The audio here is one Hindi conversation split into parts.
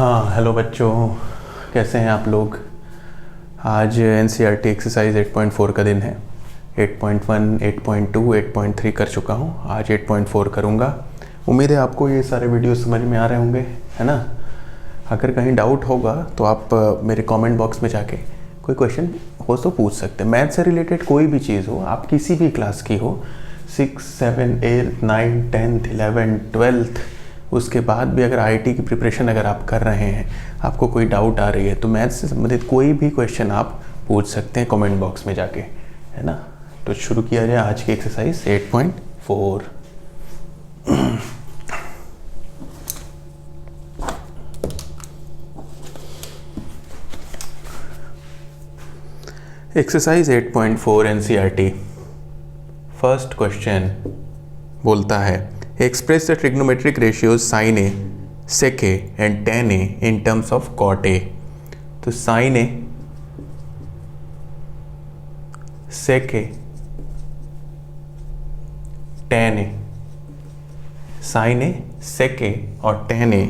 हाँ हेलो बच्चों, कैसे हैं आप लोग। आज एनसीईआरटी एक्सरसाइज 8.4 का दिन है। 8.1, 8.2, 8.3 कर चुका हूँ, आज 8.4 करूँगा। उम्मीद है आपको ये सारे वीडियो समझ में आ रहे होंगे, है ना। अगर कहीं डाउट होगा तो आप मेरे कमेंट बॉक्स में जाके कोई क्वेश्चन हो तो पूछ सकते हैं। मैथ से रिलेटेड कोई भी चीज़ हो, आप किसी भी क्लास की हो, 6, 7, 8, 9, 10th, 11th, 12th, उसके बाद भी अगर आईटी की प्रिपरेशन अगर आप कर रहे हैं, आपको कोई डाउट आ रही है तो मैथ से संबंधित कोई भी क्वेश्चन आप पूछ सकते हैं कमेंट बॉक्स में जाके, है ना। तो शुरू किया जाए आज की exercise 8.4। Exercise 8.4 NCERT. First question बोलता है express the trigonometric ratios sine a, sec a and tan a in terms of cot ए। तो sine a, sec a, tan a, sine a, sec a और tan a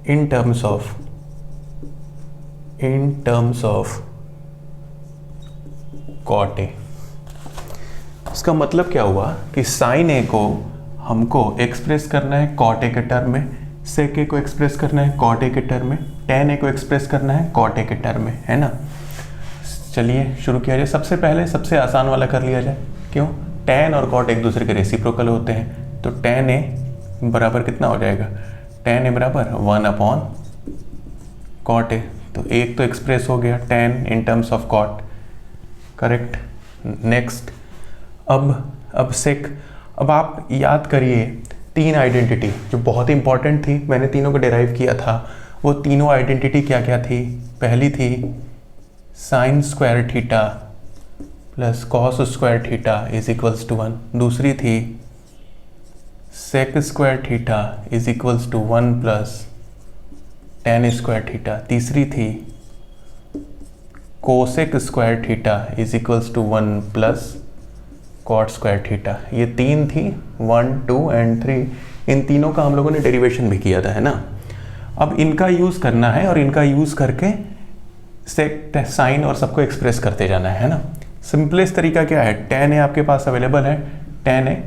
in terms of cot a. इसका मतलब क्या हुआ कि साइन ए को हमको एक्सप्रेस करना है कॉट ए के टर्म में, सेक ए को एक्सप्रेस करना है कॉट ए के टर्म में, टेन ए को एक्सप्रेस करना है कॉट ए के टर्म में, है ना। चलिए शुरू किया जाए। सबसे पहले सबसे आसान वाला कर लिया जाए। क्यों? टेन और कॉट एक दूसरे के रेसिप्रोकल होते हैं, तो टेन ए बराबर कितना हो जाएगा? टेन ए बराबर 1 अपॉन कॉट ए। तो एक तो एक्सप्रेस हो गया tan in terms of cot, correct. Next अब सेक। अब आप याद करिए तीन आइडेंटिटी जो बहुत इंपॉर्टेंट थी, मैंने तीनों को डिराइव किया था। वो तीनों आइडेंटिटी क्या क्या थी? पहली थी sine square theta plus cos square theta is equals to 1। दूसरी थी sec square theta is equals to 1 plus ten square theta. तीसरी थी cosec square theta is equals to 1 plus cot square theta. ये तीन थी, 1, 2 एंड 3। इन तीनों का हम लोगों ने डेरिवेशन भी किया था, है ना। अब इनका यूज़ करना है और इनका यूज़ करके सेक, साइन और सबको एक्सप्रेस करते जाना है ना। सिंपलेस्ट तरीका क्या है? टेन ए आपके पास अवेलेबल है, टेन ए।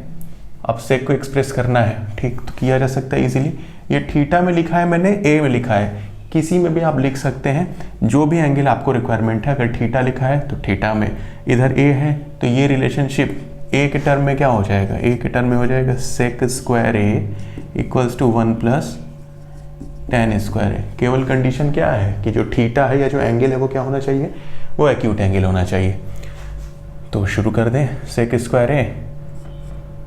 अब सेक को एक्सप्रेस करना है, ठीक, तो किया जा सकता है इजीली। ये थीटा में लिखा है मैंने, ए में लिखा है, किसी में भी आप लिख सकते हैं जो भी एंगल आपको रिक्वायरमेंट है। अगर थीटा लिखा है तो थीटा में, इधर ए है तो ये रिलेशनशिप ए के टर्म में क्या हो जाएगा? ए के टर्म में हो जाएगा sec square A equals to 1 plus ten square A. केवल कंडीशन क्या है कि जो थीटा है या जो एंगल है वो क्या होना चाहिए? वो एक्यूट एंगल होना चाहिए। तो शुरू कर दें। सेक स्क्वायर ए,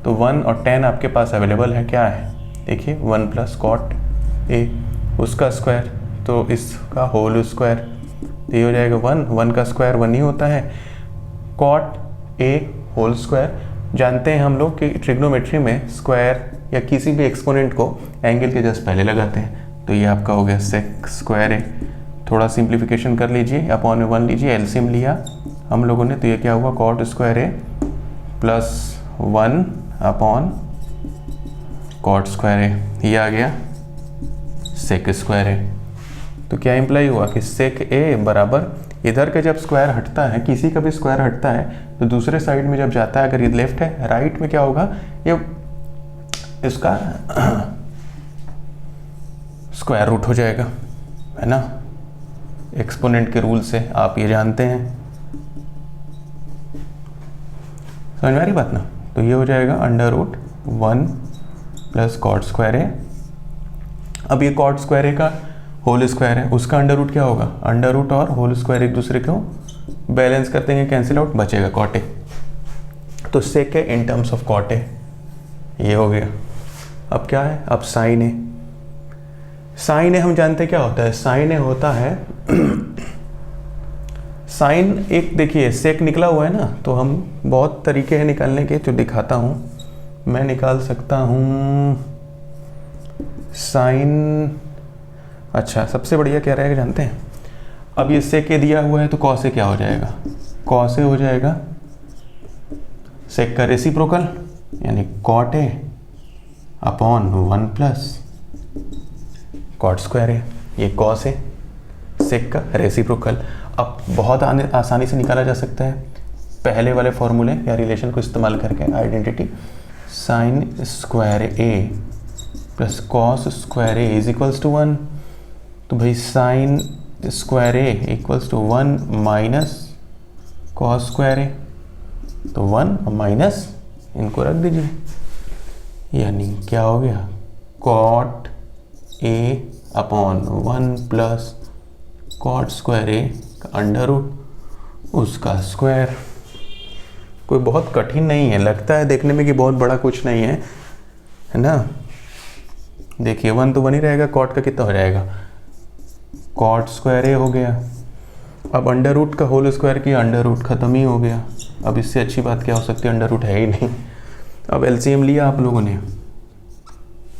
तो 1 और 10 आपके पास अवेलेबल है, क्या है देखिए 1 प्लस कॉट ए, उसका स्क्वायर तो इसका होल स्क्वायर, ये हो जाएगा 1 का स्क्वायर 1 ही होता है। Cot a whole square. जानते हैं हम लोग कि ट्रिग्नोमेट्री में स्क्वायर या किसी भी एक्सपोनेंट को एंगल के जस्ट पहले लगाते हैं। तो ये आपका हो गया सेक स्क्वायर ए। थोड़ा सिंप्लीफिकेशन कर लीजिए, अपॉन में 1 लीजिए, एलसीएम लिया हम लोगों ने, तो ये क्या हुआ? Cot square A plus 1 upon cot square A, ये आ गया सेक स्क्वायर ए। तो क्या इंप्लाई हुआ कि सेक ए बराबर, इधर का जब स्क्वायर हटता है, किसी का भी स्क्वायर हटता है, तो दूसरे साइड में जब जाता है, अगर ये लेफ्ट है, राइट में क्या होगा? ये इसका स्क्वायर रूट हो जाएगा, है ना। एक्सपोनेंट के रूल से आप ये जानते हैं, समझ में आ रही बात ना। तो ये हो जाएगा under root 1 plus cot square A. अब ये कॉट स्क्वायर ए का होल स्क्वायर है, उसका अंडर रूट क्या होगा? अंडर रूट और होल स्क्वायर एक दूसरे को बैलेंस करते हैं, कैंसिल आउट, बचेगा कॉट ए। तो sec A in terms of cot A, ये हो गया। अब क्या है? अब साइन ए। साइन ए हम जानते हैं क्या होता है? साइन ए होता है साइन एक, देखिए सेक निकला हुआ है ना, तो हम बहुत तरीके हैं निकालने के, जो दिखाता हूँ मैं। निकाल सकता हूँ साइन, अच्छा सबसे बढ़िया क्या रहेगा जानते हैं? अब ये सेक ए दिया हुआ है तो कॉस ए क्या हो जाएगा? कॉस ए हो जाएगा सेक का रेसिप्रोकल यानी cot A upon 1 plus cot square A, ये कॉस है सेक का रेसिप्रोकल। अब बहुत आसानी से निकाला जा सकता है पहले वाले फॉर्मूले या रिलेशन को इस्तेमाल करके, identity sine square A plus cos square A is equals to 1। तो भाई sine square A equals to 1 minus cos square A, तो 1 माइनस इनको रख दीजिए, यानी क्या हो गया cot A upon 1 plus cot square A का अंडर रूट उसका स्क्वायर। कोई बहुत कठिन नहीं है, लगता है देखने में कि बहुत बड़ा कुछ नहीं है ना। देखिए 1 तो 1 ही रहेगा, कॉट का कितना हो जाएगा कॉट स्क्वायर ए हो गया। अब अंडर रूट का होल स्क्वायर किया, अंडर रूट खत्म ही हो गया। अब इससे अच्छी बात क्या हो सकती है, अंडर रूट है ही नहीं। अब एलसीएम लिया आप लोगों ने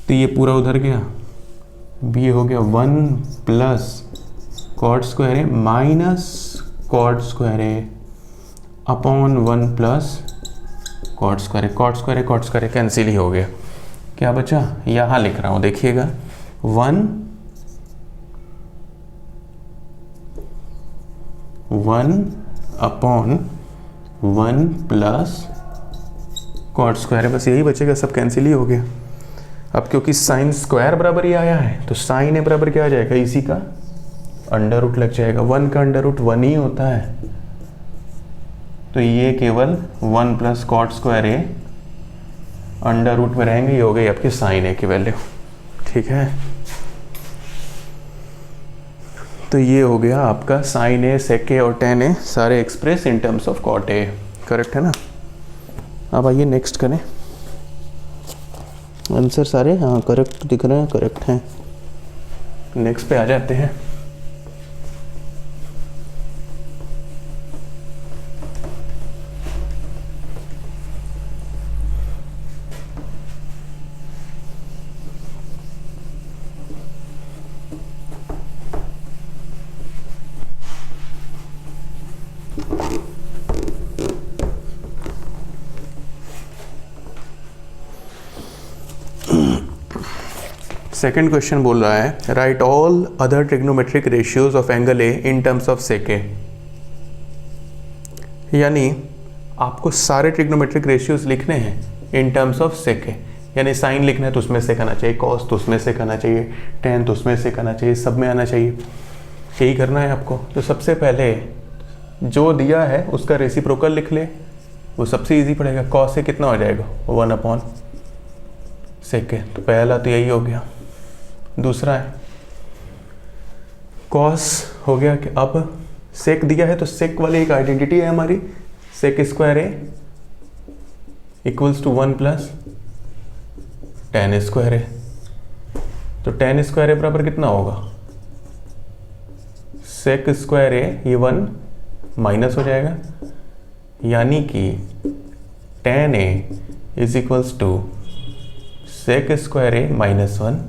तो ये पूरा उधर गया, बी हो गया 1 plus cot square A minus cot square A upon 1 plus cot square A. Cot square A cot square A cancel ही हो गया। क्या बचा, यहाँ लिख रहा हूँ देखिएगा 1 अपॉन 1 प्लस कॉट स्क्वायर है, बस यही बचेगा, सब कैंसिल ही हो गया। अब क्योंकि साइन स्क्वायर बराबर ही आया है तो साइन ए बराबर क्या आ जाएगा, इसी का अंडर रूट लग जाएगा। 1 का अंडर रूट 1 ही होता है, तो ये केवल 1 plus cot square A under root में रहेंगे, ये हो गई आपकी साइन ए की वैल्यू। ठीक है, तो ये हो गया आपका साइन ए, सेक ए और टेन ए सारे express in terms of cot a. Correct है ना। अब आइए नेक्स्ट करें। आंसर सारे हाँ करेक्ट दिख रहे हैं, करेक्ट हैं। नेक्स्ट पे आ जाते हैं। सेकेंड क्वेश्चन बोल रहा है write all other trigonometric ratios of angle A in terms of sec A. यानी आपको सारे ट्रिग्नोमेट्रिक रेशियोज लिखने हैं इन टर्म्स ऑफ सेक ए, यानी साइन लिखना है तो उसमें से आना चाहिए, कॉस तो उसमें से आना चाहिए, टेन तो उसमें से आना चाहिए, सब में आना चाहिए। यही करना है आपको। तो सबसे पहले जो दिया है उसका रेसिप्रोकल लिख ले, वो सबसे इजी पड़ेगा। कॉस से कितना हो जाएगा 1 अपॉन सेक ए, तो पहला तो यही हो गया। दूसरा है कॉस हो गया कि अब सेक दिया है तो सेक वाली एक आइडेंटिटी है हमारी, sec square A equals to 1 plus ten square A. तो टेन स्क्वायर ए बराबर कितना होगा, सेक स्क्वायर ए, ये 1 माइनस हो जाएगा, यानी कि tan a is equals to sec square A minus 1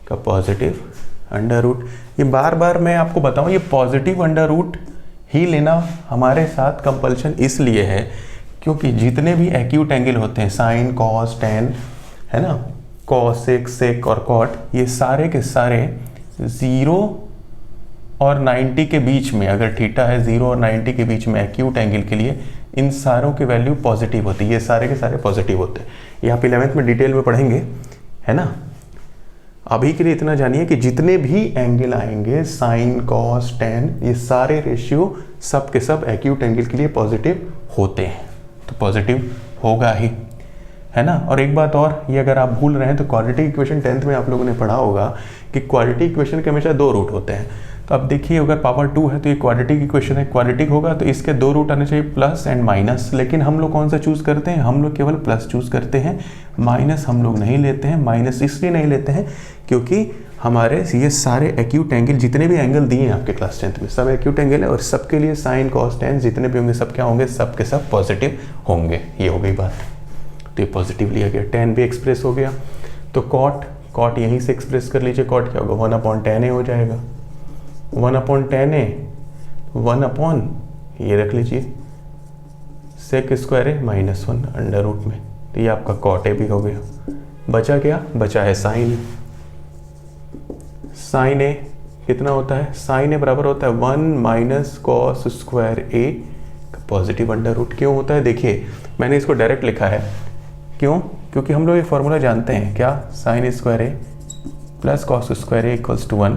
का पॉजिटिव अंडर रूट। ये बार बार मैं आपको बताऊं, ये पॉजिटिव अंडर रूट ही लेना हमारे साथ कंपल्शन इसलिए है क्योंकि जितने भी एक्यूट एंगल होते हैं, साइन कॉस टेन है ना, कॉस सेक और कॉट, ये सारे के सारे 0 और 90 के बीच में, अगर थीटा है 0 और 90 के बीच में एक्यूट एंगल के लिए, इन सारों की वैल्यू पॉजिटिव होती है। ये सारे के सारे पॉजिटिव होते हैं। ये आप 11th में डिटेल में पढ़ेंगे है ना। अभी के लिए इतना जानिए कि जितने भी एंगल आएंगे, साइन कॉस टेन, ये सारे रेशियो सब के सब एक्यूट एंगल के लिए पॉजिटिव होते हैं, तो पॉजिटिव होगा ही है ना। और एक बात और, ये अगर आप भूल रहे हैं तो क्वाड्रेटिक इक्वेशन 10th में आप लोगों ने पढ़ा होगा कि क्वाड्रेटिक इक्वेशन के हमेशा 2 रूट होते हैं। तो अब देखिए अगर पावर 2 है तो ये क्वाड्रेटिक इक्वेशन है, क्वाड्रेटिक होगा तो इसके 2 रूट आने चाहिए, प्लस एंड माइनस। लेकिन हम लोग कौन सा चूज करते हैं, हम लोग केवल प्लस चूज करते हैं, माइनस हम लोग नहीं लेते हैं। माइनस इसलिए नहीं लेते हैं क्योंकि हमारे ये सारे एक्यूट एंगल, जितने भी एंगल दिए हैं आपके क्लास 10th में, सब एक्यूट एंगल है और सबके लिए साइन कॉस टेन जितने भी होंगे सब क्या होंगे, सब के सब पॉजिटिव होंगे। ये हो गई बात, तो ये पॉजिटिव लिया गया। टेन भी एक्सप्रेस हो गया, तो कॉट यहीं से एक्सप्रेस कर लीजिए। कॉट क्या होगा, 1 अपॉन टेन ए हो जाएगा। 1 अपॉन टेन ए, 1 अपॉन ये रख लीजिए सेक स्क्वायर ए माइनस 1 अंडर रूट में, तो ये आपका कॉट ए भी हो गया। बचा क्या, बचा है साइन। साइन ए कितना होता है, साइन ए बराबर होता है 1 माइनस कॉस स्क्वायर ए पॉजिटिव अंडर रूट। क्यों होता है, देखिए मैंने इसको डायरेक्ट लिखा है, क्यों, क्योंकि हम लोग ये फॉर्मूला जानते हैं क्या, sine square A plus cos square A equals to 1।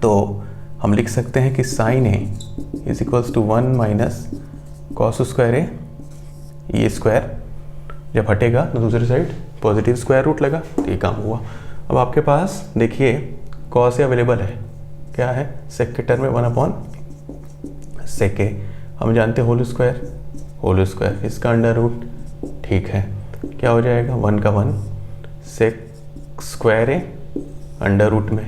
तो हम लिख सकते हैं कि sine A is equals to 1 minus cos square A, ये स्क्वायर जब हटेगा तो दूसरी साइड पॉजिटिव स्क्वायर रूट लगा, तो ये काम हुआ। अब आपके पास देखिए कॉस ए अवेलेबल है, क्या है, सेक के टर्म में 1 अपॉन सेक ए, हम जानते हैं होल स्क्वायर, इसका अंडर रूट, ठीक है, क्या हो जाएगा 1 का 1 सेक स्क्वायर ए अंडर रूट में,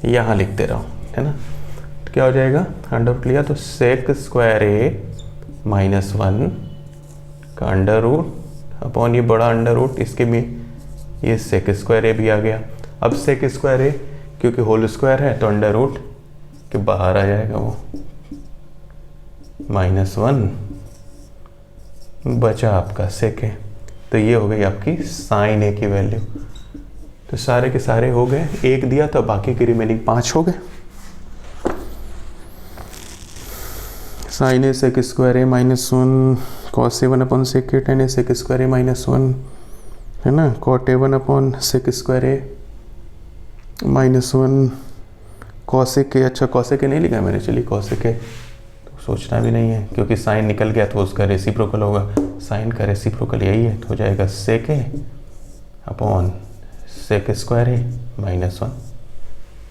यहाँ लिखते रहो, है ना, तो क्या हो जाएगा, अंडर रूट लिया तो सेक स्क्वायर ए माइनस 1 का अंडर रूट अपॉन ये बड़ा अंडर रूट, इसके में ये सेक स्क्वायर ए भी आ गया। अब सेक स्क्वायर ए क्योंकि होल स्क्वायर है तो अंडर रूट के बाहर आ जाएगा, वो -1 बचा आपका सेक ए, तो ये हो गई आपकी साइन ए की वैल्यू। तो सारे के सारे हो गए, एक दिया तो बाकी के रिमेनिंग 5 हो गए। Sine a sec square A -1 cos a 1 upon sec a tan a sec square ए -1 है ना, cot a 1 upon sec square A -1 cosec a, अच्छा कॉसेक ए नहीं लिखा मैंने, चलिए कॉसेक ए तो सोचना भी नहीं है क्योंकि साइन निकल गया तो उसका रेसिप्रोकल होगा, साइन का रेसिप्रोकल यही है, तो हो जाएगा sec A upon sec square A -1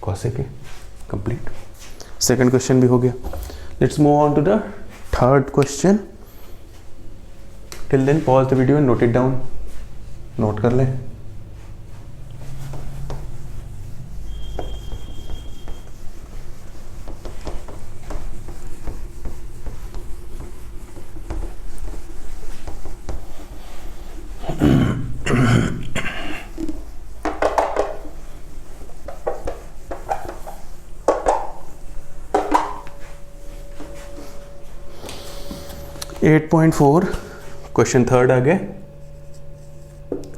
cosec A, complete. Second question भी हो गया। Let's move on to the third question. Till then pause the video and note it down, note कर लें। एट 8.4 क्वेश्चन थर्ड आ गए।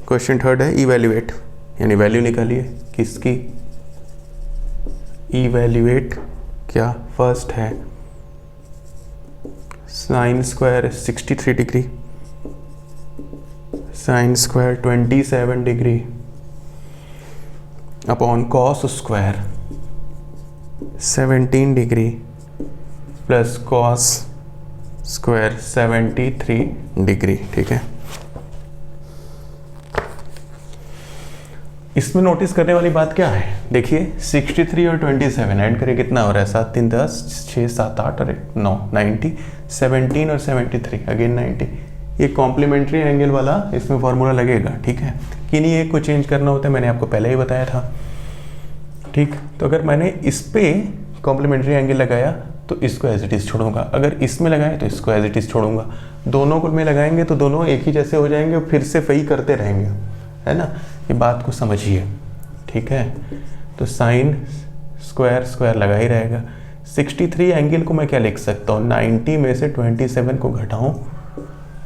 क्वेश्चन थर्ड है इवैल्यूएट, यानी वैल्यू निकालिए किसकी, इवैल्यूएट क्या, फर्स्ट है sine square 63 degree, sine square 27 degree upon cos square 17 degree plus cos square 73 degree, ठीक है। इसमें नोटिस करने वाली बात क्या है, देखिए 63 और 27 ऐड करें कितना हो रहा है, 7 3 10 6 7 8 और 9 90, 17 और 73 अगेन 90, ये कॉम्प्लीमेंट्री एंगल वाला इसमें फॉर्मूला लगेगा, ठीक है। कि नहीं एक को चेंज करना होता है, मैंने आपको पहले ही बताया था, ठीक। तो अगर मैंने इस पे कॉम्प्लीमेंट्री एंगल लगाया तो इसको एज इट इज़ छोड़ूंगा, अगर इसमें लगाए तो इसको एज इट इज़ छोड़ूंगा, दोनों को में लगाएंगे तो दोनों एक ही जैसे हो जाएंगे, फिर से वही करते रहेंगे, है ना, ये बात को समझिए, ठीक है। तो साइन स्क्वायर स्क्वायर लगा ही रहेगा। 63 एंगल को मैं क्या लिख सकता हूँ, 90 में से 27 को घटाऊँ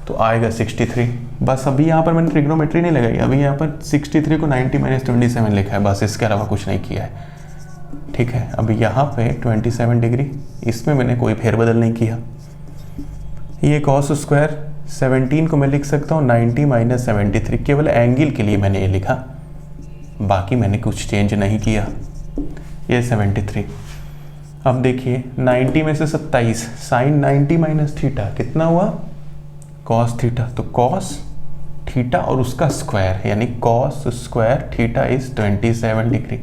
तो आएगा 63, बस अभी यहाँ पर मैंने ट्रिग्नोमेट्री नहीं लगाई, अभी यहाँ पर 63 को 90 - 27 लिखा है, बस इसके अलावा कुछ नहीं किया है, ठीक है। अभी यहाँ पे 27 डिग्री, इसमें मैंने कोई फेरबदल नहीं किया। ये कॉस स्क्वायर 17 को मैं लिख सकता हूँ 90 - 73, केवल एंगल के लिए मैंने ये लिखा, बाकी मैंने कुछ चेंज नहीं किया। ये 73, अब देखिए 90 में से 27, साइन 90 - थीटा कितना हुआ, कॉस थीटा, तो कॉस थीटा और उसका स्क्वायर यानी cos square theta is 27 degree,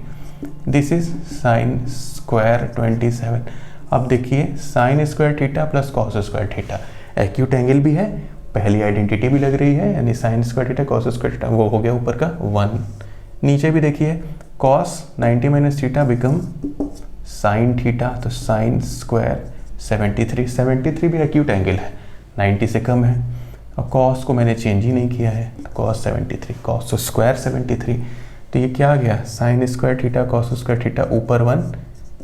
this is sine square 27। अब देखिए sine square theta plus cos square theta acute angle भी है, पहली आइडेंटिटी भी लग रही है, यानी sine square theta cos square theta, वो हो गया ऊपर का 1। नीचे भी देखिए cos 90 - theta become sine theta, तो साइन स्क्वायर 73 भी एक्यूट एंगल है, 90 से कम है, और कॉस को मैंने चेंज ही नहीं किया है, तो कॉस 73 कॉस स्क्वायर 73, तो ये क्या आ गया, sine square theta cos square theta, ऊपर 1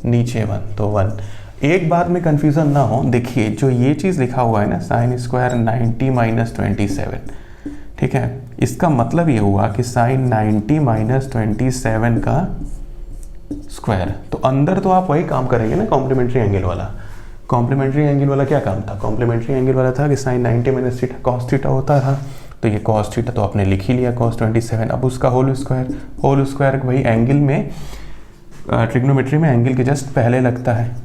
नीचे 1, तो 1। एक बात में कंफ्यूजन ना हो, देखिए जो ये चीज़ लिखा हुआ है ना साइन स्क्वायर 90 - 27, ठीक है, इसका मतलब ये हुआ कि साइन 90 - 27 का स्क्वायर। तो अंदर तो आप वही काम करेंगे ना, कॉम्प्लीमेंट्री एंगल वाला। कॉम्प्लीमेंट्री एंगल वाला क्या काम था? कॉम्प्लीमेंट्री एंगल वाला था कि sine 90 minus theta cos theta होता था। तो ये कॉस थीटा तो आपने लिख ही लिया, कॉस 27। अब उसका होल स्क्वायर वही एंगल में, ट्रिग्नोमेट्री में एंगल के जस्ट पहले लगता है,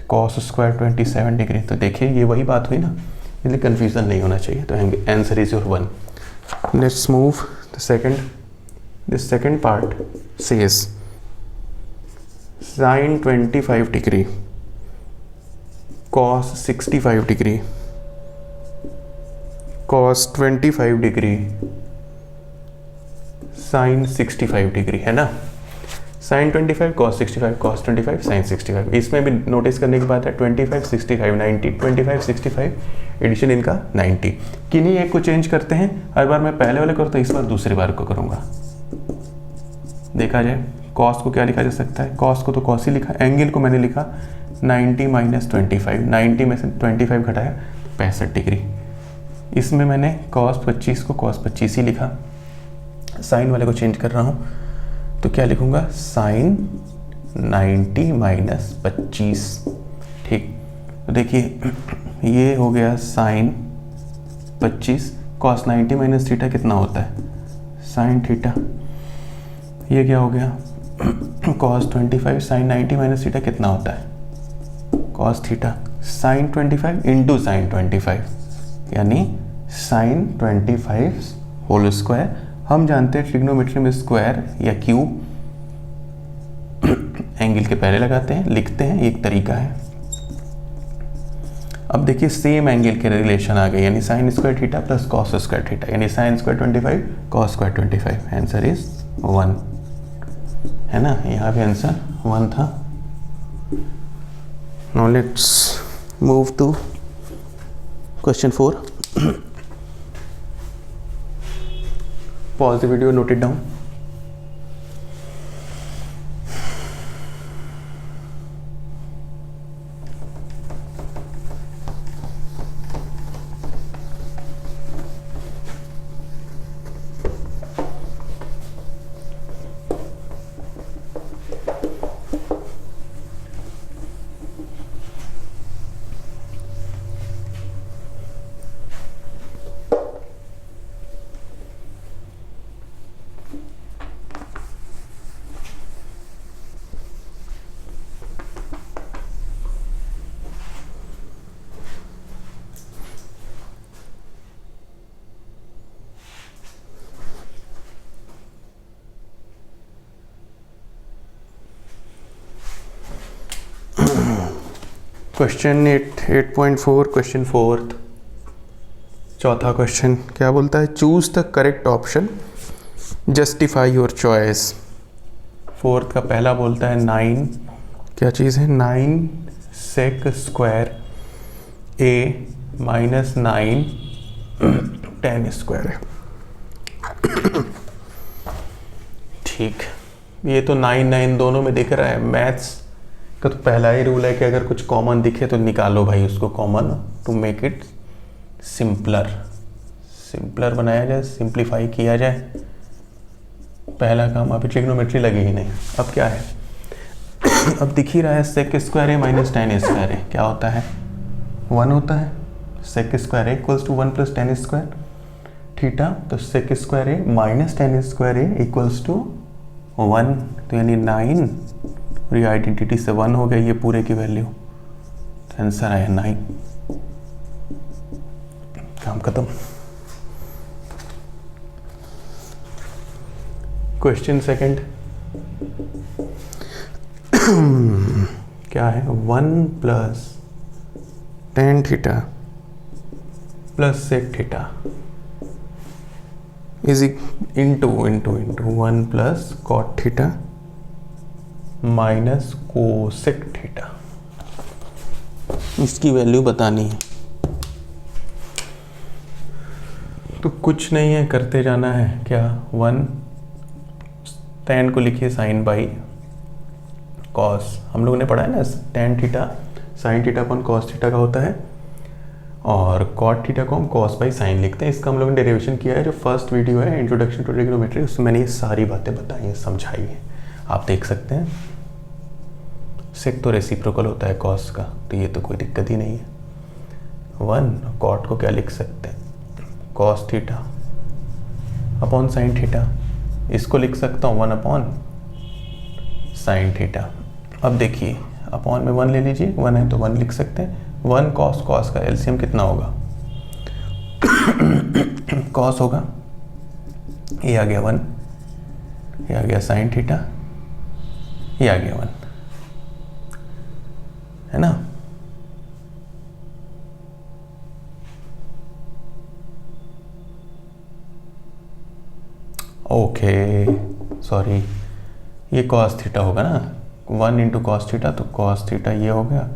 कॉस स्क्वायर 27 डिग्री। तो देखिए ये वही बात हुई ना, इसलिए कन्फ्यूजन नहीं होना चाहिए। तो answer is your 1। Let's move the second part says sine 25 degree cos 65 degree cos 25 degree sine 65 degree, है ना। Sine 25 cos 65 cos 25 sine 65। इसमें भी नोटिस करने की बात है 25 65 90, 25 65 एडिशन इनका 90। किन्हीं एक को चेंज करते हैं, हर बार मैं पहले वाले करता हूँ, इस बार दूसरी बार को करूँगा। देखा जाए कॉस को क्या लिखा जा सकता है, कॉस को तो कॉस ही लिखा, एंगल को मैंने लिखा 90 माइनस 25, 90 में से 25 घटाया 65 डिग्री। इसमें मैंने कॉस 25 को कॉस 25 ही लिखा। साइन वाले को चेंज कर रहा हूँ, तो क्या लिखूँगा, साइन 90 माइनस 25। ठीक, तो देखिए ये हो गया साइन 25, कॉस 90 माइनस थीटा कितना होता है, साइन थीटा। ये क्या हो गया, कॉस 25 साइन 90 माइनस थीटा कितना होता है, cos theta. Sine 25 into sine 25 यानी साइन 25 होल स्क्वायर। हम जानते हैं ट्रिग्नोमेट्री में स्क्वायर या क्यूब एंगल के पहले लगाते हैं, लिखते हैं, एक तरीका है। अब देखिए सेम एंगल के रिलेशन आ गए, यानी sine square theta plus cos square theta, यानी sine square 25 cos square 25। Answer is 1, है ना। यहाँ पे आंसर 1 था। Now let's move to question 4। Pause the video, note it down. Question 8.4 question 4th, चौथा क्वेश्चन क्या बोलता है, choose the correct option, justify your choice. 4th का पहला बोलता है 9, क्या चीज़ है, 9 सेक स्क्वायर ए माइनस 9 10 स्क्वायर है। ठीक, ये तो 9 9 दोनों में दिख रहा है। मैथ्स का तो पहला ही रूल है कि अगर कुछ कॉमन दिखे तो निकालो भाई उसको common, to make it simpler बनाया जाए, सिंप्लीफाई किया जाए। पहला काम, अभी ट्रिग्नोमेट्री लगी ही नहीं। अब क्या है, अब दिख ही रहा है sec square A minus 10 square A क्या होता है, 1 होता है। Sec square A equals to 1 plus 10 square theta, तो sec square A minus 10 square A equals to 1, तो यानी 9, और ये आइडेंटिटी से 1 हो गया ये पूरे की वैल्यू, तो आंसर आया 9। काम खत्म। क्वेश्चन सेकंड क्या है, 1 plus tan theta plus sec theta is into 1 plus cot theta minus cosec theta. इसकी वैल्यू बतानी है, तो कुछ नहीं है, करते जाना है। क्या, 1 tan को लिखिए साइन बाई कॉस, हम लोगों ने पढ़ा है ना, tan थीटा साइन थीटा अपन कॉस थीटा का होता है, और कॉट थीटा को हम कॉस बाई साइन लिखते हैं। इसका हम लोगों ने डेरिवेशन किया है, जो फर्स्ट वीडियो है इंट्रोडक्शन टू ट्रिग्नोमेट्री, उसमें मैंने ये सारी बातें बताई हैं, समझाई है, आप देख सकते हैं। सेक तो रेसिप्रोकल होता है कॉस का, तो ये तो कोई दिक्कत ही नहीं है। 1 कॉट को क्या लिख सकते हैं, cos theta upon sine theta. इसको लिख सकता हूँ 1 अपॉन साइन थीटा। अब देखिए अपॉन में 1 ले लीजिए, 1 है तो 1 लिख सकते हैं। 1 कॉस, कॉस का एलसीएम कितना होगा कॉस होगा, ये आ गया 1, ये आ गया साइन थीटा, ये आ गया 1, है ना। ओके सॉरी, ये कॉस थीटा होगा ना, 1 इंटू कॉस थीटा, तो कॉस थीटा ये हो गया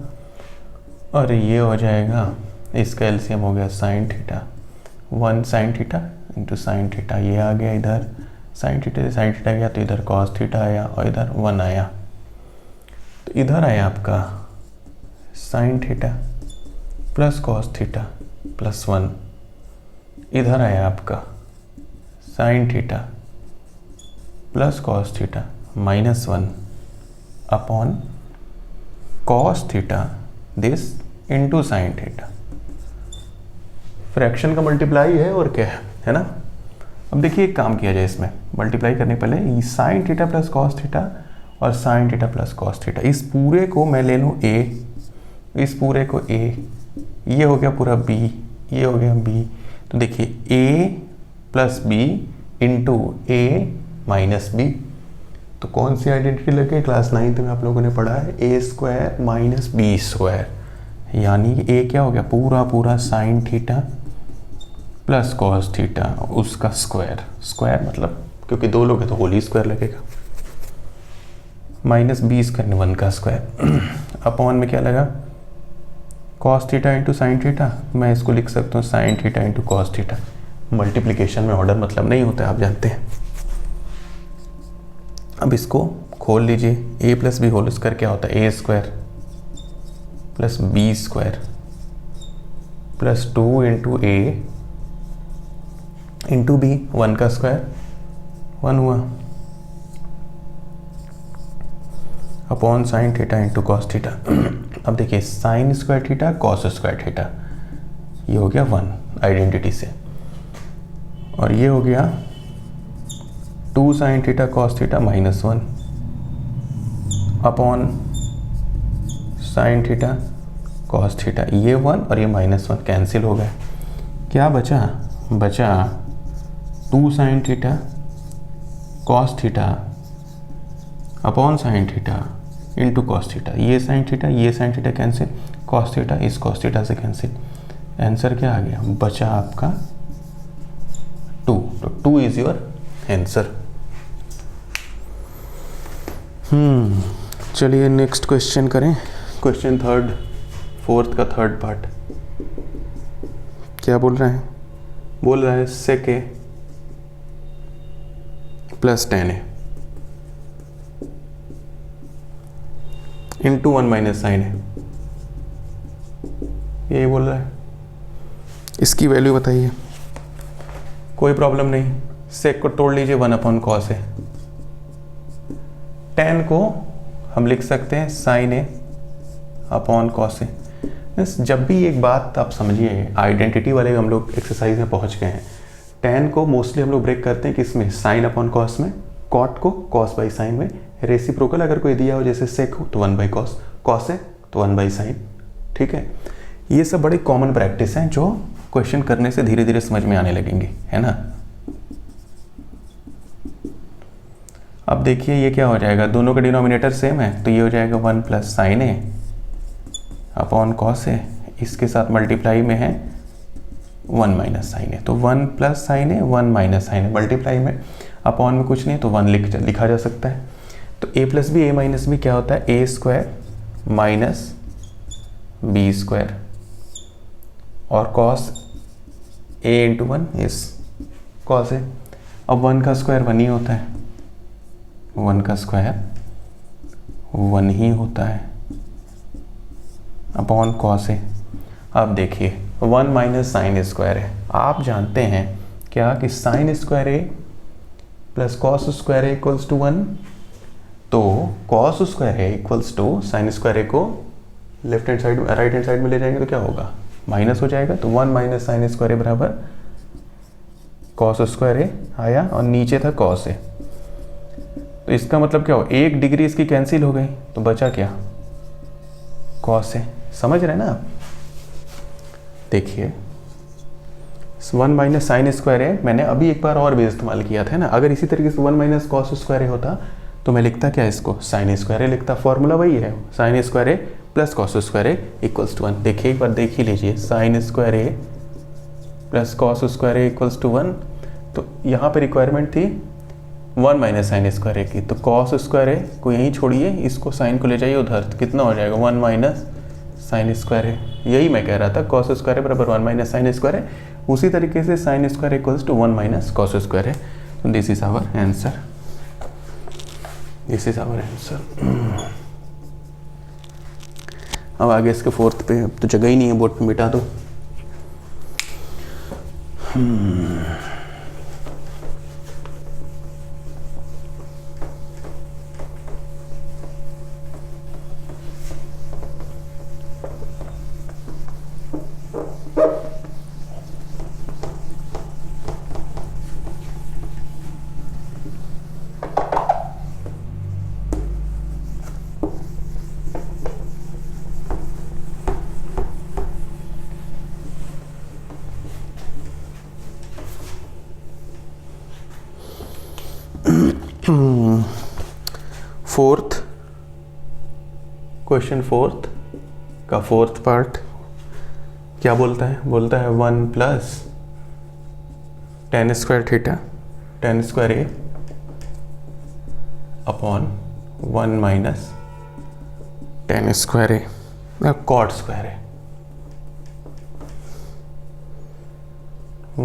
और ये हो जाएगा, इसका एलसीएम हो गया sine theta. 1 sign theta into sine theta, ये आ गया इधर साइन थीटा से साइन थीटा गया तो इधर कॉस थीटा आया और इधर 1 आया, तो इधर आया आपका sign theta plus cos theta plus 1, इधर आया आपका sign theta plus cos theta minus 1 upon cos theta this into sine theta. Fraction का मल्टीप्लाई है और क्या है ना। अब देखिए एक काम किया जाए, इसमें मल्टीप्लाई करने पहले sine theta plus cos theta और sine theta plus cos theta, इस पूरे को मैं ले लूँ a, इस पूरे को a, ये हो गया पूरा b, ये हो गया b, तो देखिए a plus b into a minus b, तो कौन सी आइडेंटिटी लगे, क्लास 9th में आप लोगों ने पढ़ा है, a square minus b square, यानी a क्या हो गया पूरा पूरा sign theta plus cos theta उसका स्क्वायर, स्क्वायर मतलब क्योंकि 2 लोग हैं तो होली स्क्वायर लगेगा, माइनस 20 करने 1 का स्क्वायर अपॉन में क्या लगा cos theta into sine theta, मैं इसको लिख सकता हूँ sign theta into cos theta. Multiplication में ऑर्डर मतलब नहीं होता है, आप जानते हैं। अब इसको खोल लीजिए, a plus B whole square क्या होता है, a square plus B square plus 2 into a into b, 1 का स्क्वायर 1 हुआ upon sine theta into cos theta. अब देखिए sine square theta cos square theta, ये हो गया 1 आइडेंटिटी से, और ये हो गया 2 sine theta cos theta minus 1 upon sine theta cos theta, ये 1 और ये माइनस 1 कैंसिल हो गए, क्या बचा, बचा 2 sine theta cos theta upon sine theta into cos theta, ये sine theta cancel, cos theta इस कॉस थीटा से कैंसिल, आंसर क्या आ गया, बचा आपका 2, तो 2 इज योर आंसर। चलिए नेक्स्ट क्वेश्चन करें, क्वेश्चन 4th का 3rd पार्ट। क्या बोल रहा है, बोल रहा है सेक ए प्लस 10 ए इंटू 1 माइनस साइन ए, यही बोल रहा है। इसकी वैल्यू बताइए, कोई प्रॉब्लम नहीं, सेक को तोड़ लीजिए 1 अपॉन कॉस ए, 10 को हम लिख सकते हैं साइन ए अपॉन कॉस ए। जब भी एक बात आप समझिए, आइडेंटिटी वाले हम लोग एक्सरसाइज में पहुंच गए हैं, 10 को मोस्टली हम लोग ब्रेक करते हैं किसमें, साइन अपॉन कॉस में, कॉट को कॉस बाई साइन में, रेसिप्रोकल अगर कोई दिया हो जैसे सेक हो तो 1 बाई कॉस, कॉस है तो 1 बाई साइन, ठीक है। ये सब बड़ी कॉमन प्रैक्टिस हैं जो क्वेश्चन करने से धीरे धीरे समझ में आने लगेंगे, है ना। अब देखिए ये क्या हो जाएगा, दोनों का डिनोमिनेटर सेम है तो ये हो जाएगा 1 plus sine a upon cos ए, इसके साथ मल्टीप्लाई में है 1 माइनस साइन ए, तो 1 प्लस साइन ए 1 माइनस साइन ए, मल्टीप्लाई में अपॉन में कुछ नहीं तो 1 लिखा जा सकता है। तो a plus b a minus b क्या होता है, a square minus B square और कॉस ए इंटू 1 इस कॉस ए। अब 1 का स्क्वायर 1 ही होता है, 1 का स्क्वायर 1 ही होता है अपॉन कॉस ए। अब देखिए 1 माइनस साइन स्क्वायर है, आप जानते हैं क्या कि sine square A plus cos square A equals to 1, तो कॉस स्क्वायर है equals to sine square a को left hand side right hand side में ले जाएंगे तो क्या होगा, माइनस हो जाएगा। तो 1 माइनस साइन स्क्वायर ए बराबर कॉस स्क्वायर ए आया और नीचे था कॉस ए। तो इसका मतलब क्या हो, 1 डिग्री इसकी कैंसिल हो गई तो बचा क्या, कॉस ए। समझ रहे हैं ना आप? देखिए 1 माइनस साइन स्क्वायर ए मैंने अभी एक बार और भी इस्तेमाल किया था ना। अगर इसी तरीके से 1 माइनस कॉस स्क्वायर ए होता तो मैं लिखता क्या इसको, साइन स्क्वायर ए लिखता। फॉर्मूला वही है, sine square A plus cos square A equals to 1। देखिए एक बार देख ही लीजिए, sine square A plus cos square A equals to 1। तो यहाँ पर रिक्वायरमेंट थी 1 माइनस साइन स्क्वायर ए की, तो कॉस स्क्वायर ए को यहीं छोड़िए, इसको साइन को ले जाइए उधर, तो कितना हो जाएगा 1 माइनस साइन स्क्वायर ए। यही मैं कह रहा था, कॉस स्क्वायर ए बराबर 1 माइनस साइन स्क्वायर ए। उसी तरीके से sine square equals to 1 minus cos square A. तो this is our answer, this is our answer. अब आगे इसके फोर्थ पे, अब तो जगह ही नहीं है बोर्ड पे, मिटा दो। फोर्थ क्वेश्चन, फोर्थ का फोर्थ पार्ट क्या बोलता है, बोलता है 1 plus ten square theta tan square A upon 1 minus tan square A cot square A.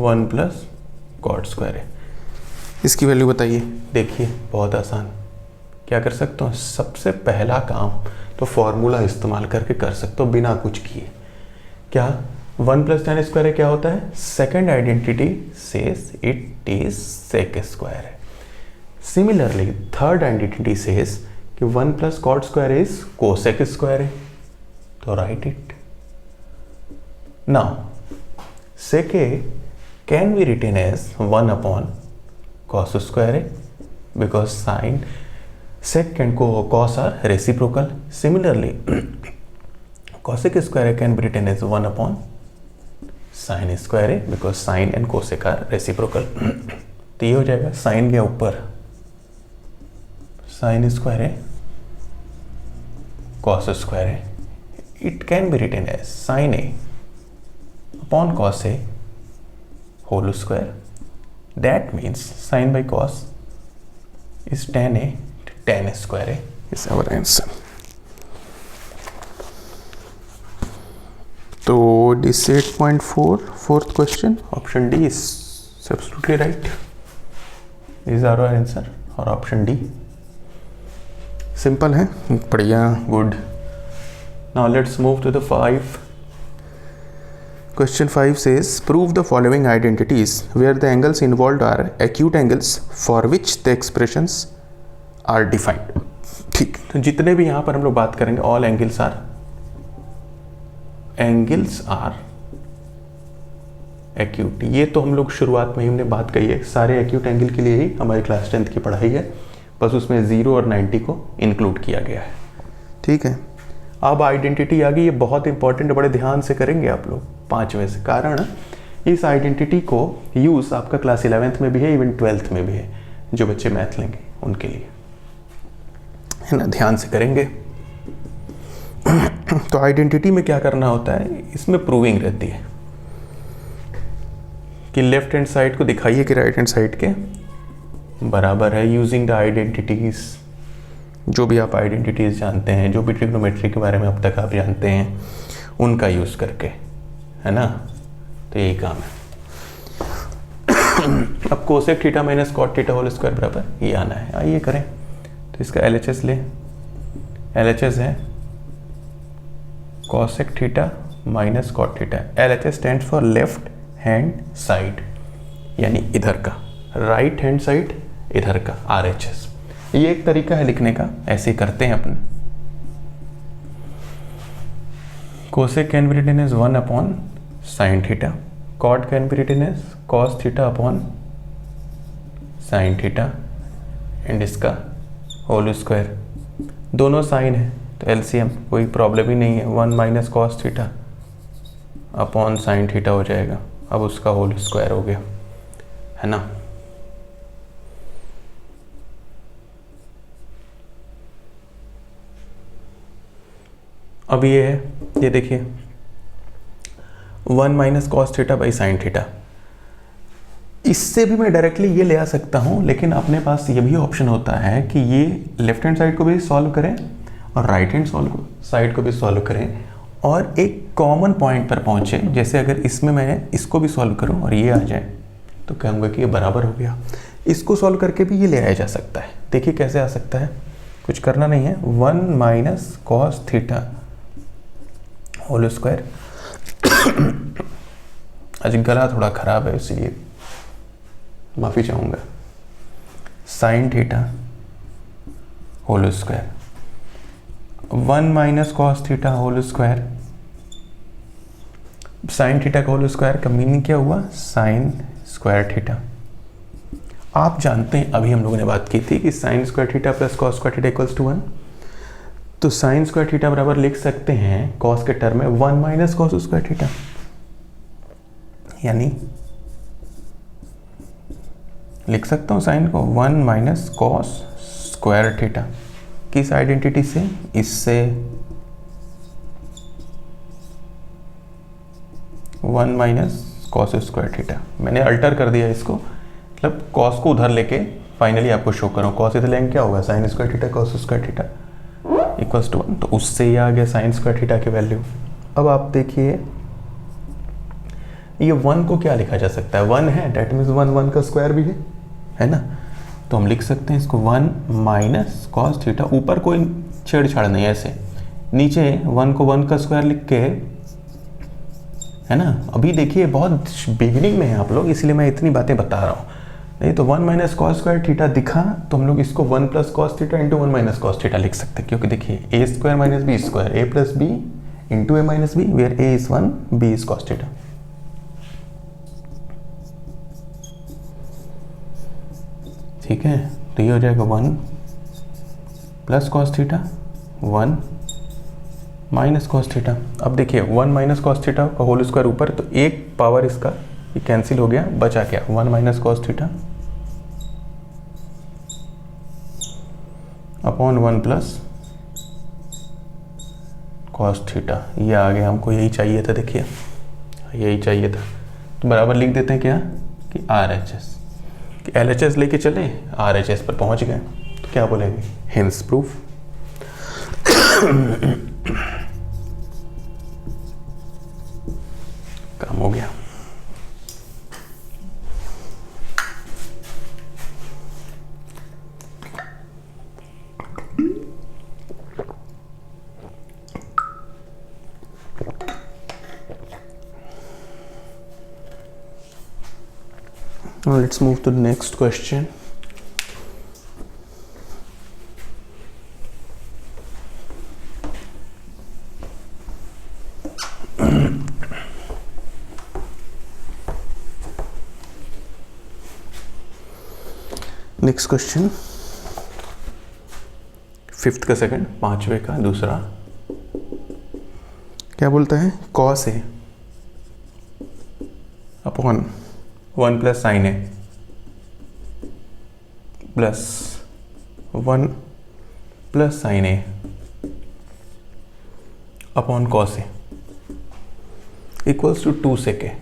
1 plus cot square A, इसकी वैल्यू बताइए। देखिए बहुत आसान, क्या कर सकते हो, सबसे पहला काम तो फॉर्मूला इस्तेमाल करके कर सकते हो बिना कुछ किए। क्या 1 प्लस टेन स्क्वायर है क्या होता है, second identity says it is sec square है। सिमिलरली थर्ड आइडेंटिटी सेज कि 1 plus cot square is cosec square है, तो write it. Now sec a can be written as 1 upon cos square a because sin sec and cos are reciprocal. Similarly cosec square a can be written as 1 upon sin square a because sin and cosec are reciprocal. तो ये हो जाएगा sin के ऊपर sin square a cos square a. It can be written as sin a upon cos a whole square. That means sin by cos is tan a, tan square a is our answer. So this 8.4 fourth question, option D is absolutely right. Is our answer और option D simple है, बढ़िया, good. Now let's move to the 5. Question 5 says prove the following identities where the angles involved are acute angles for which the expressions are defined. ठीक, तो जितने भी यहाँ पर हम लोग बात करेंगे all angles are acute। ये तो हम लोग शुरुआत में ही हमने बात कही है, सारे acute angle के लिए ही हमारी क्लास 10th की पढ़ाई है, बस उसमें 0 और 90 को इंक्लूड किया गया है। ठीक है, अब आइडेंटिटी आ गई, ये बहुत इंपॉर्टेंट है, बड़े ध्यान से करेंगे आप लोग 5वें से। कारण इस आइडेंटिटी को यूज़ आपका क्लास 11th में भी है, इवन 12th में भी है, जो बच्चे मैथ लेंगे उनके लिए, है ना, ध्यान से करेंगे। तो आइडेंटिटी में क्या करना होता है, इसमें प्रूविंग रहती है कि लेफ्ट हैंड साइड को दिखाइए कि राइट हैंड साइड के बराबर है, यूजिंग द आइडेंटिटीज। जो भी आप आइडेंटिटीज जानते हैं, जो भी ट्रिग्नोमेट्री के बारे में अब तक आप जानते हैं, उनका यूज़ करके, है ना, तो यही काम है। अब cosec theta minus cot theta whole square बराबर ये आना है, आइए करें। तो इसका LHS ले, LHS है cosec theta minus cot theta. LHS stands for left hand side, यानी इधर का, राइट हैंड साइड इधर का RHS। ये एक तरीका है लिखने का, ऐसे ही करते हैं अपने। Cosec can be written as 1 upon sine theta, cot can be written as cos theta upon sine theta, and इसका होल स्क्वायर। दोनों साइन है तो एलसीएम कोई प्रॉब्लम ही नहीं है, 1 minus cos theta upon sine theta हो जाएगा। अब उसका होल स्क्वायर हो गया, है ना। अब ये है, ये देखिए 1 minus cos theta by sine theta. इससे भी मैं डायरेक्टली ये ले आ सकता हूँ, लेकिन अपने पास ये भी ऑप्शन होता है कि ये लेफ्ट हैंड साइड को भी सॉल्व करें और राइट हैंड साइड को भी सॉल्व करें और एक कॉमन पॉइंट पर पहुँचे। जैसे अगर इसमें मैं इसको भी सॉल्व करूँ और ये आ जाए तो कहूँगा कि ये बराबर हो गया। इसको सॉल्व करके भी ये ले आया जा सकता है। देखिए कैसे आ सकता है, कुछ करना नहीं है, 1 minus cos theta whole square. आज गला थोड़ा ख़राब है इसलिए माफ़ी चाहूँगा। Sine theta whole square, 1 minus cos theta whole square. Sine theta का होल स्क्वायर का मीनिंग क्या हुआ, साइन स्क्वायर थीटा। आप जानते हैं अभी हम लोगों ने बात की थी कि sine square theta plus cos square theta equals to 1। तो साइन स्क्वायर थीटा बराबर लिख सकते हैं कॉस के टर्म में 1 माइनस कॉस स्क्वायर थीटा, यानी लिख सकता हूँ साइन को 1 माइनस कॉस स्क्वायर थीटा। किस आइडेंटिटी से, इससे 1 माइनस कॉस स्क्वायर थीटा। मैंने अल्टर कर दिया इसको, मतलब कॉस को उधर लेके फाइनली आपको शो करूँ। कॉस इधर लेंगे क्या होगा, sine square theta cos square theta equals to 1। तो उससे ये आ गया साइन स्क्वायर थीटा की वैल्यू। अब आप देखिए ये 1 को क्या लिखा जा सकता है, 1 है, डेट मीन्स 1 का स्क्वायर भी है ना। तो हम लिख सकते हैं इसको 1 माइनस कॉस थीटा। ऊपर कोई छेड़छाड़ नहीं है, ऐसे नीचे 1 को 1 का स्क्वायर लिख के, है ना। अभी देखिए बहुत बिगिनिंग में है आप लोग, इसलिए मैं इतनी बातें बता रहा हूँ। नहीं तो 1 माइनस कॉस स्क्वायर थीटा दिखा तो हम लोग इसको 1 plus cos theta into 1 minus cos theta लिख सकते हैं, क्योंकि देखिए A square minus B square, A plus B into A minus B, where A is 1, B is cos theta. ठीक है, तो ये हो जाएगा 1 plus cos theta, 1 minus cos theta. अब देखिए 1 माइनस कॉस थीटा का होल स्क्वायर ऊपर, तो एक पावर इसका ये कैंसिल हो गया, बचा क्या 1 minus cos theta upon 1 plus cos theta. ये आ गया, हमको यही चाहिए था। देखिए यही चाहिए था, तो बराबर लिख देते हैं क्या कि RHS, कि LHS लेके चले RHS पर पहुंच गए। तो क्या बोलेंगे, हेंस प्रूफ। काम हो गया। Now let's move to the next question. Next question, 5th का सेकंड, 5वें का दूसरा। क्या बोलता है, cos a upon 1 plus sine a plus 1 plus sine a upon cos a equals to 2 sec a.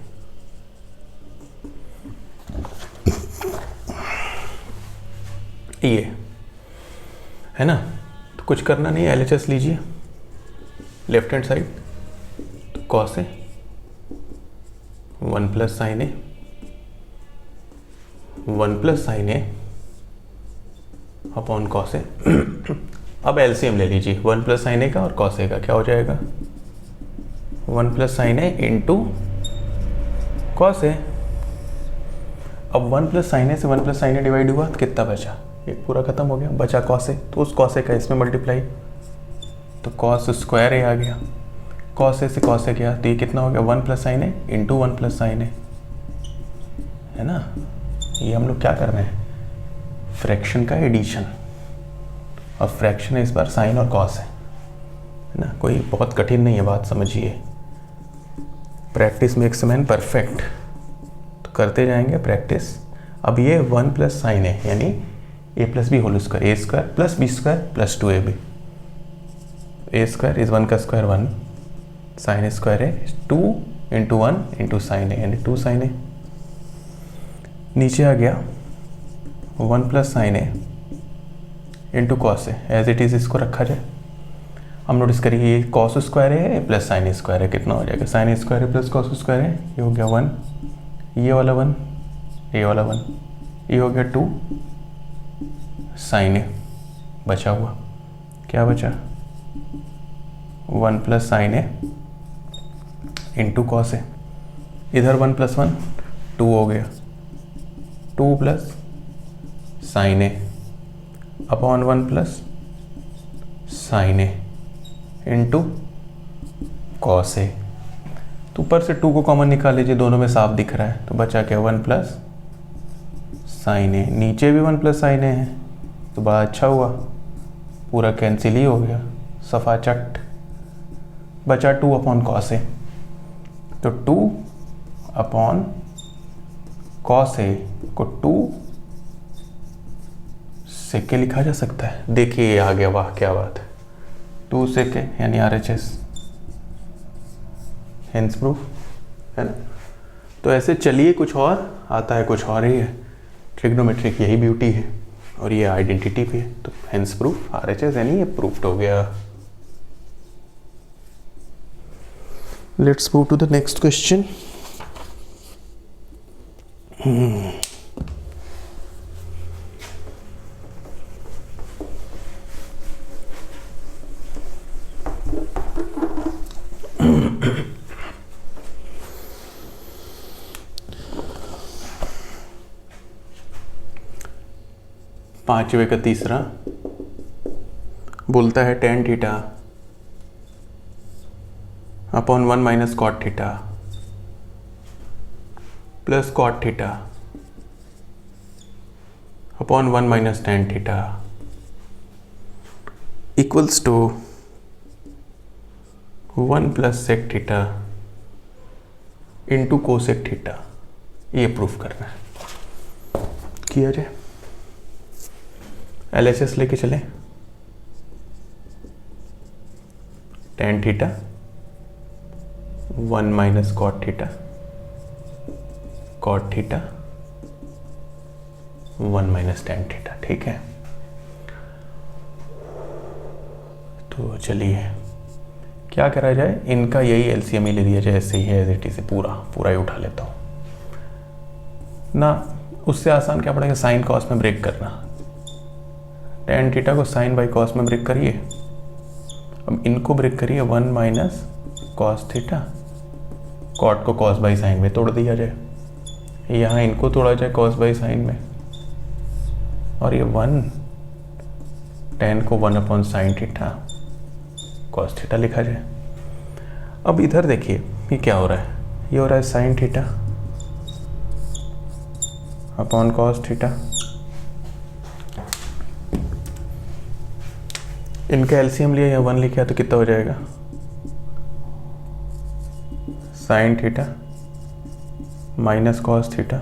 ये है ना, तो कुछ करना नहीं है, LHS लीजिए लेफ्ट हैंड साइड, तो cos a 1 plus sine A 1 plus sine a upon cos ए। अब एलसीएम ले लीजिए 1 प्लस साइन ए का और कॉस ए का, क्या हो जाएगा 1 plus sine A into cos ए। अब 1 प्लस साइन ए से 1 प्लस साइन ए डिवाइड हुआ तो कितना बचा, एक पूरा खत्म हो गया, बचा कॉस ए, तो उस कॉस ए का इसमें मल्टीप्लाई, तो कॉस स्क्वायर ए आ गया, कॉस ए से कॉस ए गया, तो ये कितना हो गया 1 plus sine A into 1 plus sine ए, है ना। ये हम लोग क्या कर रहे हैं, फ्रैक्शन का एडिशन, और फ्रैक्शन है इस बार साइन और कॉस है ना, कोई बहुत कठिन नहीं है बात, समझिए। प्रैक्टिस मेक्स मैन परफेक्ट, तो करते जाएंगे प्रैक्टिस। अब ये 1 प्लस साइन है यानी A plus B whole square, A square plus B square plus 2ab, A square is 1 का स्क्वायर 1, साइन स्क्वायर है 2 इंटू 1 इंटू साइन ए यानी 2 साइन ए, नीचे आ गया 1 plus sine A into cos A, as it is इसको रखा जाए। हम नोटिस करिए ये कॉस स्क्वायर है प्लस साइन स्क्वायर है, कितना हो जाएगा साइन स्क्वायर है प्लस कॉस स्क्वायर है, ये हो गया 1, ये वाला 1, ये वाला 1, ये हो गया 2 साइन ए, बचा हुआ क्या बचा 1 plus sine A into cos ए, इधर 1 प्लस 1 2 हो गया, 2 plus sine a upon 1 plus sine A into cos ए, तो ऊपर से 2 को कॉमन निकाल लीजिए, दोनों में साफ दिख रहा है, तो बचा क्या 1 प्लस साइन ए, नीचे भी 1 प्लस साइन ए है, तो बड़ा अच्छा हुआ, पूरा कैंसिल ही हो गया, सफा चट, बचा 2 अपॉन कॉस ए, तो 2 अपॉन कॉस ए को 2 सेक के लिखा जा सकता है, देखिए ये आ गया, वाह क्या बात है, 2 सेक यानी RHS, हेंस प्रूफ, है ना। तो ऐसे चलिए, कुछ और आता है, कुछ और ही है, ट्रिग्नोमेट्री की यही ब्यूटी है, और ये आइडेंटिटी भी है, तो हेंस प्रूफ RHS यानी ये प्रूफ्ड हो गया। Let's move to the next question. 5वें का तीसरा बोलता है tan theta upon 1 minus cot theta plus cot theta upon 1 minus tan theta equals to 1 plus sec theta into cosec theta. ये प्रूफ करना है, किया जाए। LHS लेके चले, tan theta 1 minus cot theta, cot theta 1 minus tan theta, ठीक है। तो चलिए क्या करा जाए, इनका यही LCM ही ले लिया जाए, ऐसे ही है एज इट इज, पूरा ही उठा लेता हूँ ना। उससे आसान क्या पड़ेगा, साइन कॉस में ब्रेक करना, tan थीटा को साइन बाई कॉस में ब्रेक करिए, अब इनको ब्रेक करिए 1 माइनस कॉस थीटा, कॉट को कॉस बाई साइन में तोड़ दिया जाए, यहाँ इनको तोड़ा जाए कॉस बाई साइन में, और ये 1 tan को 1 upon sine theta cos theta लिखा जाए। अब इधर देखिए ये क्या हो रहा है, ये हो रहा है sine theta upon cos theta, इनका एलसीएम लिया या 1 लिखा तो कितना हो जाएगा, sign theta minus cos theta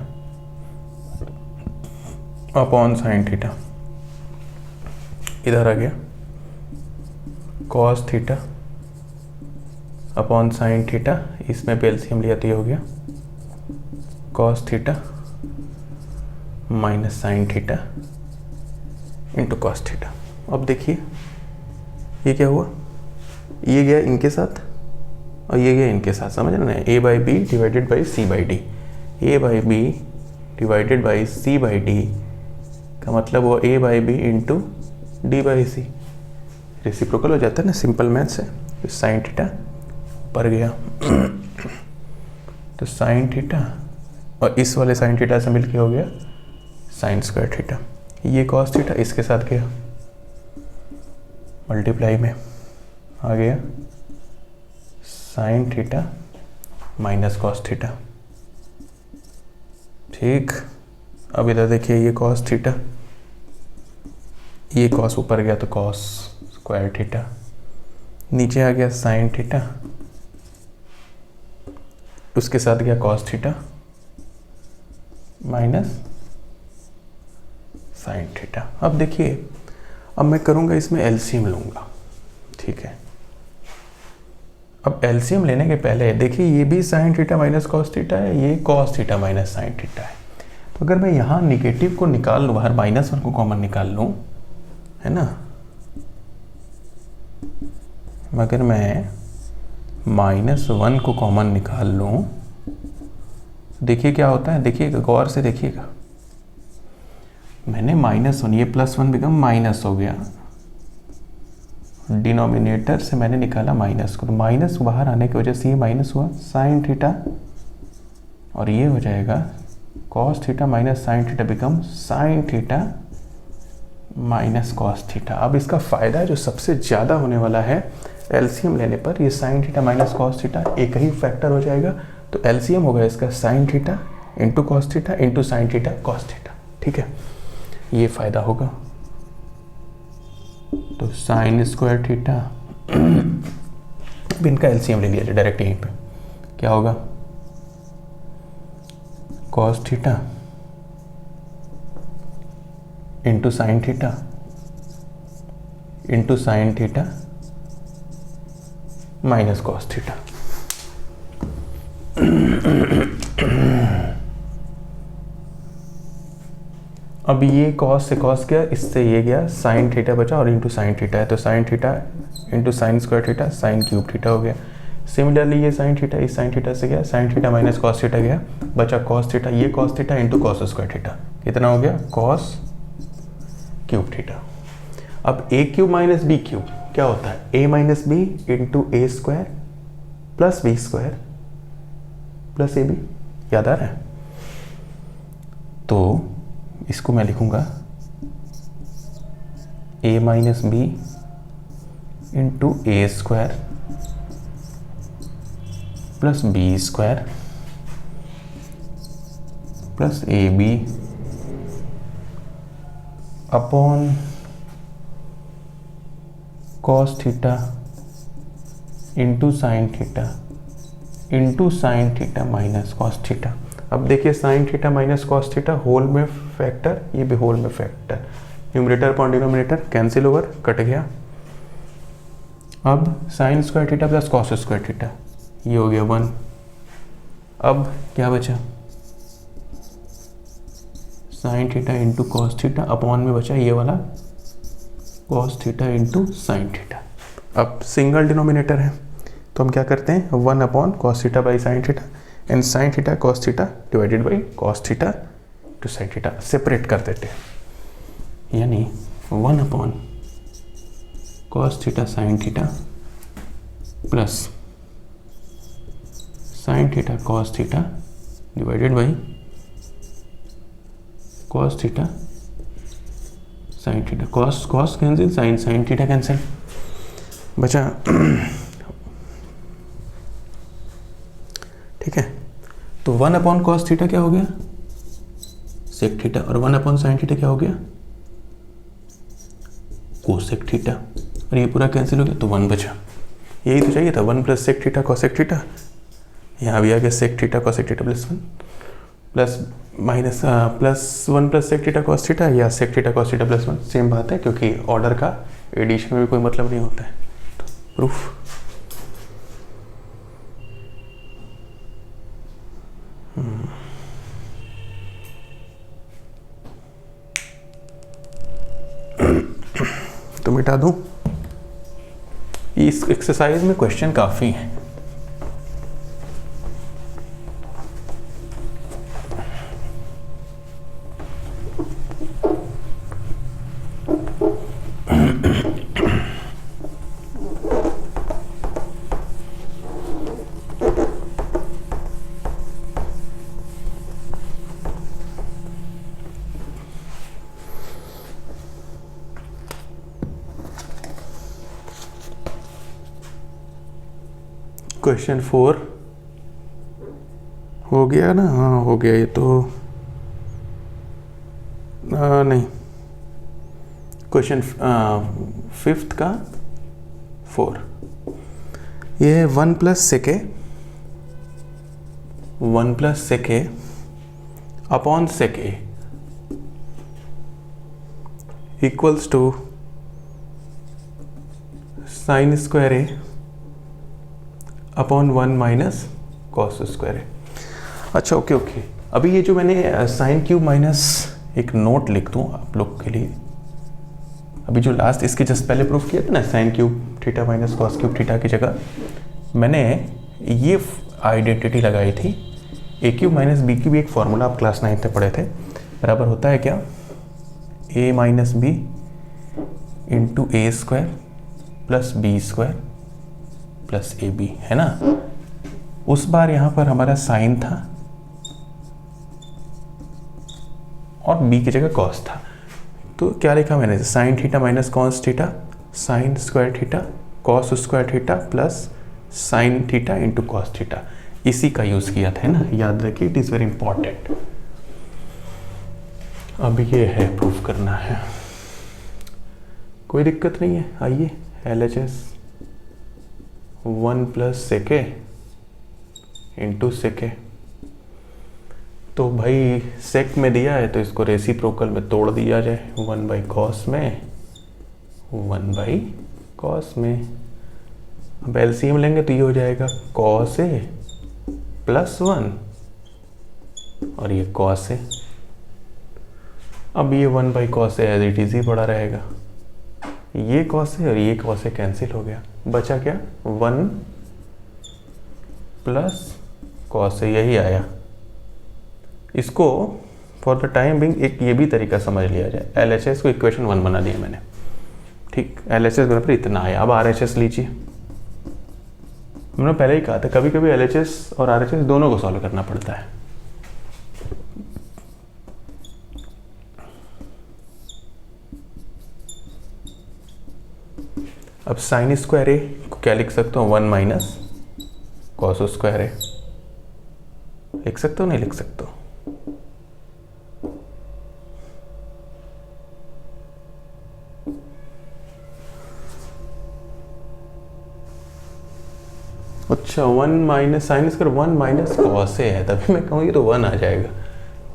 upon sine theta, इधर आ गया cos theta upon sine theta, इसमें भी एलसीएम लिया तो ये हो गया cos theta minus sign theta into cos theta. अब देखिए ये क्या हुआ, ये गया इनके साथ और ये गया इनके साथ, समझ रहे ना, a by B divided by C by D, a by B divided by C by D का मतलब वो a by B into D by C, reciprocal हो जाता है ना, सिंपल मैथ से। तो साइन थीटा ऊपर गया तो साइन थीटा और इस वाले साइन थीटा से मिलके हो गया साइन स्क्वायर थीटा, ये कॉस थीटा इसके साथ गया, मल्टीप्लाई में आ गया sine theta minus cos theta. ठीक, अब इधर देखिए ये कॉस थीटा, ये कॉस ऊपर गया तो कॉस स्क्वायर थीटा, नीचे आ गया साइन थीटा, उसके साथ गया cos theta minus sign theta. अब देखिए, अब मैं करूंगा इसमें एलसीएम लूंगा। ठीक है, अब एलसीएम लेने के पहले देखिए ये भी sign theta minus cos theta है, ये cos theta minus sign theta है। तो अगर मैं यहाँ निगेटिव को निकाल लूँ, बाहर -1 को कॉमन निकाल लूँ, है ना, मगर मैं -1 को कॉमन निकाल लूँ, देखिए क्या होता है, देखिएगा गौर से देखिएगा, मैंने -1, ये +1 बिकम माइनस हो गया, डिनोमिनेटर से मैंने निकाला माइनस को, तो माइनस बाहर आने की वजह से ये माइनस हुआ साइन थीटा, और ये हो जाएगा cos theta minus sine theta become sign theta minus cos theta. अब इसका फायदा जो सबसे ज़्यादा होने वाला है एलसीएम लेने पर, ये sine theta minus cos theta एक ही फैक्टर हो जाएगा, तो एलसीएम होगा इसका sign theta into cos theta into sine theta cos theta. ठीक है, ये फायदा होगा। तो साइन स्क्वायर थीटा, अब इनका एलसीएम ले लिया जाए डायरेक्ट यहीं पे, क्या होगा cos theta into sine theta into sine theta minus cos theta. अब ये कॉस से कॉस गया, इससे ये गया, साइन थीटा बचा और इंटू साइन थीटा है, तो sine theta into sine square theta sine cube theta हो गया। सिमिलरली ये साइन थीटा इस साइन थीटा से गया, sine theta minus cos theta गया, बचा कॉस थीटा, ये cos theta into cos square theta, कितना हो गया कॉस क्यूब थीटा। अब A cube minus B cube क्या होता है, A minus B into A square plus B square plus A B, याद आ रहा है। तो इसको मैं लिखूंगा a minus B into A square plus B square plus A B upon cos theta into sine theta minus cos theta. अब देखिए sine theta minus cos theta whole में फैक्टर, ये भी होल में factor, numerator upon denominator cancel over, cut गया। अब sine square theta plus cos square theta, ये हो गया 1। अब क्या बचा, sine theta into cos theta upon में बचा ये वाला cos theta into sine theta. अब सिंगल डिनोमिनेटर है तो हम क्या करते हैं, 1 upon cos theta by sine theta and sine theta cos theta divided by cos theta to sine theta, separate कर देते हैं, यानी 1 upon cos theta sine theta plus sine theta cos theta divided by cos theta sine theta, cos cos cancel, sine sine theta cancel, बचा ठीक है। तो 1 अपॉन कॉस थीटा क्या हो गया सेक थीटा, और 1 अपॉन साइन थीटा क्या हो गया कोसेक थीटा, और ये पूरा कैंसिल हो गया तो 1 बचा। यही तो चाहिए था, 1 plus sec theta cosec theta, यहाँ भी आ गया sec theta cosec theta plus 1 plus minus plus 1 plus sec theta cos theta या sec theta cos theta plus 1, same बात है, क्योंकि ऑर्डर का एडिशन में भी कोई मतलब नहीं होता है। तो प्रूफ तो मिटा दूं, इस एक्सरसाइज में क्वेश्चन काफी हैं। क्वेश्चन 4 हो गया ना? हाँ हो गया। ये तो नहीं, क्वेश्चन 5th का 4, ये है 1 plus sec A upon sec A equals to sine square A upon 1 minus cos square A. अच्छा ओके। अभी ये जो मैंने साइन क्यूब माइनस, एक नोट लिख दूँ आप लोग के लिए। अभी जो लास्ट इसके जस्ट पहले प्रूफ किया था ना, sine cube theta minus cos cube theta की जगह मैंने ये आइडेंटिटी लगाई थी। A cube minus B cube, एक फॉर्मूला आप क्लास 9 में पढ़े थे, बराबर होता है क्या? A minus B into A square plus B square plus A B, है ना? उस बार यहाँ पर हमारा साइन था और बी की जगह कॉस था, तो क्या लिखा मैंने? Sign theta minus cos theta sign square theta cos square theta plus sine theta into cos theta. इसी का यूज़ किया था, है ना? याद रखिए, इट इज़ वेरी इंपॉर्टेंट। अब ये है प्रूफ करना है, कोई दिक्कत नहीं है। आइए, LHS 1 प्लस सेके इंटू सेके, तो भाई सेक में दिया है तो इसको रेसिप्रोकल में तोड़ दिया जाए। 1 बाई कॉस में 1 बाई कॉस में। अब एलसीएम लेंगे तो ये हो जाएगा कॉस ए प्लस 1 और ये कॉस ए। अब ये 1 by cos A as it is ही पड़ा रहेगा। ये कॉस ए और ये कॉस ए कैंसिल हो गया, बचा क्या? 1 प्लस कॉस ए, यही आया। इसको फॉर द टाइम बिंग एक ये भी तरीका समझ लिया जाए। LHS को इक्वेशन 1 बना दिया मैंने, ठीक? LHS बराबर इतना आया। अब RHS लीजिए। हमने पहले ही कहा था कभी कभी LHS और RHS दोनों को सॉल्व करना पड़ता है। अब साइन स्क्वायर ए को क्या लिख सकता हूँ? 1 माइनस कॉस स्क्वायर ए। लिख सकते हो? नहीं लिख सकते हो? अच्छा, 1 minus sine square 1 minus cos A है, तभी मैं कहूँ ये तो 1 आ जाएगा।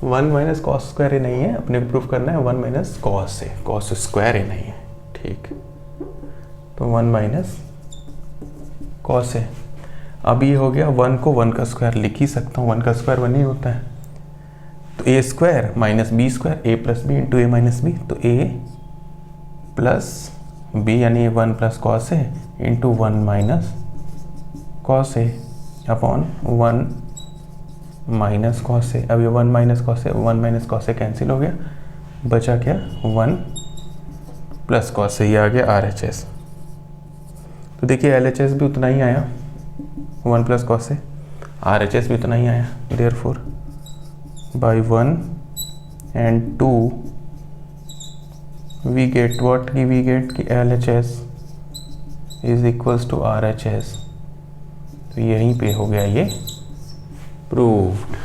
1 माइनस कॉस स्क्वायर ए नहीं है, अपने को प्रूफ करना है 1 माइनस कॉस ए, कॉस स्क्वायर ए नहीं है, ठीक? तो 1 माइनस कॉस ए। अब ये हो गया, 1 को 1 का स्क्वायर लिख ही सकता हूँ, 1 का स्क्वायर 1 ही होता है। तो ए square minus B square, A plus B into A minus B, तो ए प्लस बी यानी 1 plus cos a into 1 minus cos a upon 1 minus cos ए। अब ये 1 minus cos a 1 minus cos A cancel हो गया, बचा क्या? 1 प्लस कॉस ए। ये आ गया RHS। तो देखिए LHS भी उतना ही आया 1 प्लस कॉस ए, RHS भी उतना ही आया। Therefore by 1 and 2 we get what की? वी गेट कि LHS is equals to RHS। तो यहीं पे हो गया ये प्रूव्ड।